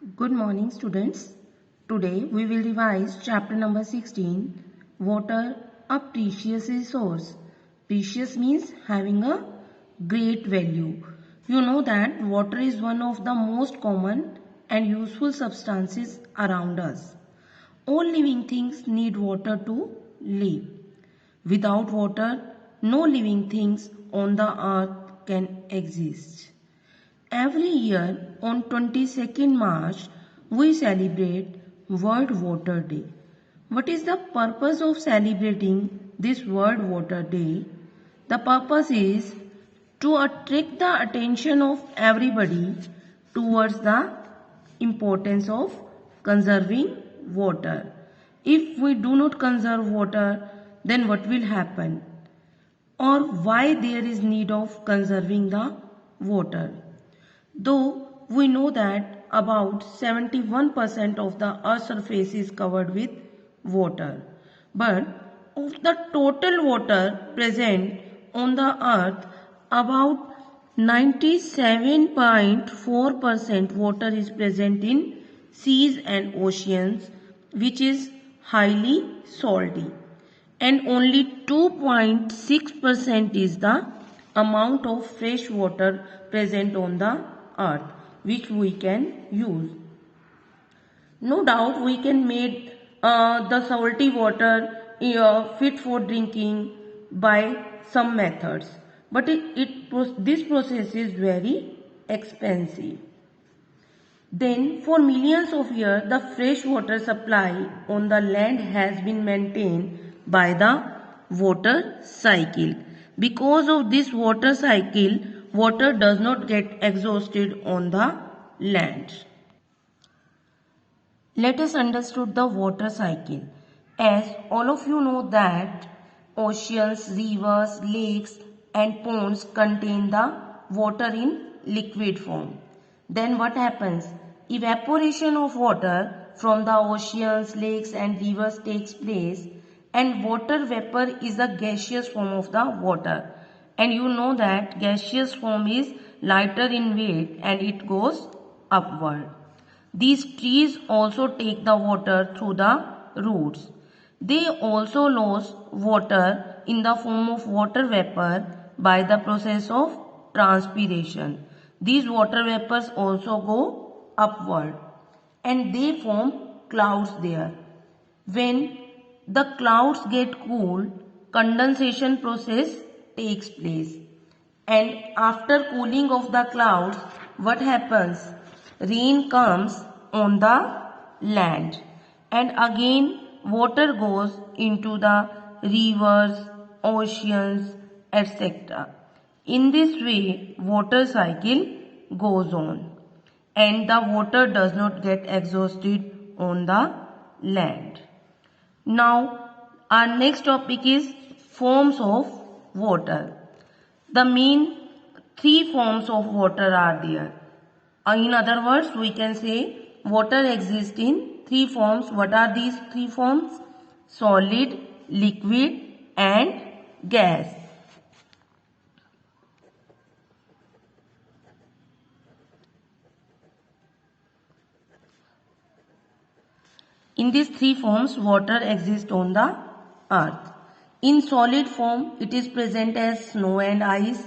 Good morning students. Today we will revise chapter number 16, Water, a precious resource. Precious means having a great value. You know that water is one of the most common and useful substances around us. All living things need water to live. Without water, no living things on the earth can exist. Every year on 22nd March, we celebrate World Water Day. What is the purpose of celebrating this World Water Day? The purpose is to attract the attention of everybody towards the importance of conserving water. If we do not conserve water, then what will happen? Or why there is need of conserving the water? Though we know that about 71% of the earth's surface is covered with water, but of the total water present on the earth, about 97.4% water is present in seas and oceans, which is highly salty, and only 2.6% is the amount of fresh water present on the earth which we can use. No doubt we can make the salty water fit for drinking by some methods, but this process is very expensive. Then for millions of years the fresh water supply on the land has been maintained by the water cycle. Because of this water cycle, water does not get exhausted on the land. Let us understand the water cycle. As all of you know that oceans, rivers, lakes and ponds contain the water in liquid form. Then what happens? Evaporation of water from the oceans, lakes and rivers takes place, and water vapor is a gaseous form of the water. And you know that gaseous form is lighter in weight and it goes upward. These trees also take the water through the roots. They also lose water in the form of water vapor by the process of transpiration. These water vapors also go upward and they form clouds there. When the clouds get cooled, condensation process takes place. And after cooling of the clouds, what happens? Rain comes on the land and again water goes into the rivers, oceans, etc. In this way, water cycle goes on and the water does not get exhausted on the land. Now, our next topic is forms of water. The main three forms of water are there. In other words, we can say water exists in three forms. What are these three forms? Solid, liquid and gas. In these three forms, water exists on the earth. In solid form, it is present as snow and ice.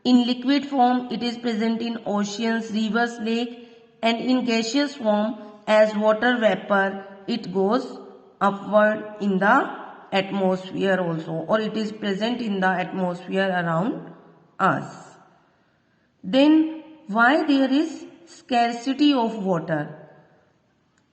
In liquid form, it is present in oceans, rivers, lake, and in gaseous form as water vapor, it goes upward in the atmosphere also, or it is present in the atmosphere around us. Then why there is scarcity of water?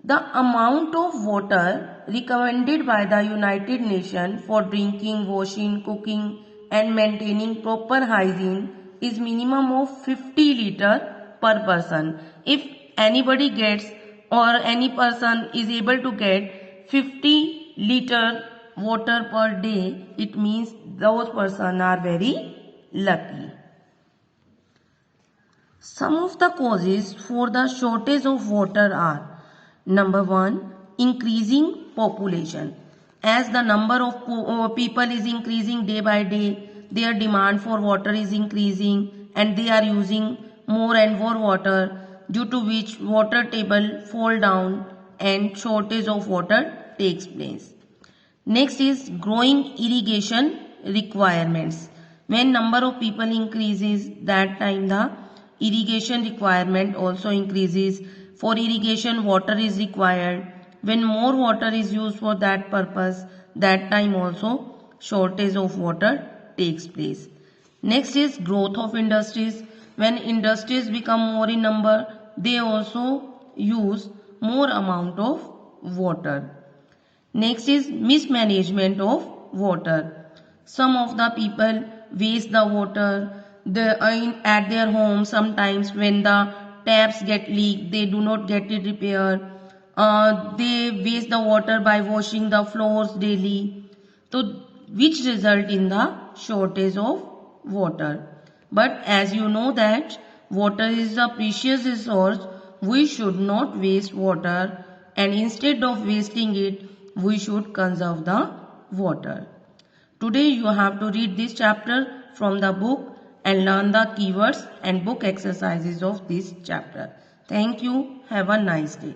The amount of water recommended by the United Nations for drinking, washing, cooking and maintaining proper hygiene is minimum of 50 liter per person. If anybody gets or any person is able to get 50 liter water per day, it means those persons are very lucky. Some of the causes for the shortage of water are: Number 1, increasing population. As the number of people is increasing day by day, their demand for water is increasing and they are using more and more water. due to which water table fall down and shortage of water takes place. Next is growing irrigation requirements. When number of people increases, that time the irrigation requirement also increases. For irrigation, water is required. When more water is used for that purpose, that time also shortage of water takes place. Next is growth of industries. When industries become more in number, they also use more amount of water. Next is mismanagement of water. Some of the people waste the water at their home. Sometimes when the taps get leaked, they do not get it repaired. They waste the water by washing the floors daily. So which result in the shortage of water. But as you know that water is a precious resource, we should not waste water, and instead of wasting it, we should conserve the water. Today you have to read this chapter from the book and learn the keywords and book exercises of this chapter. Thank you. Have a nice day.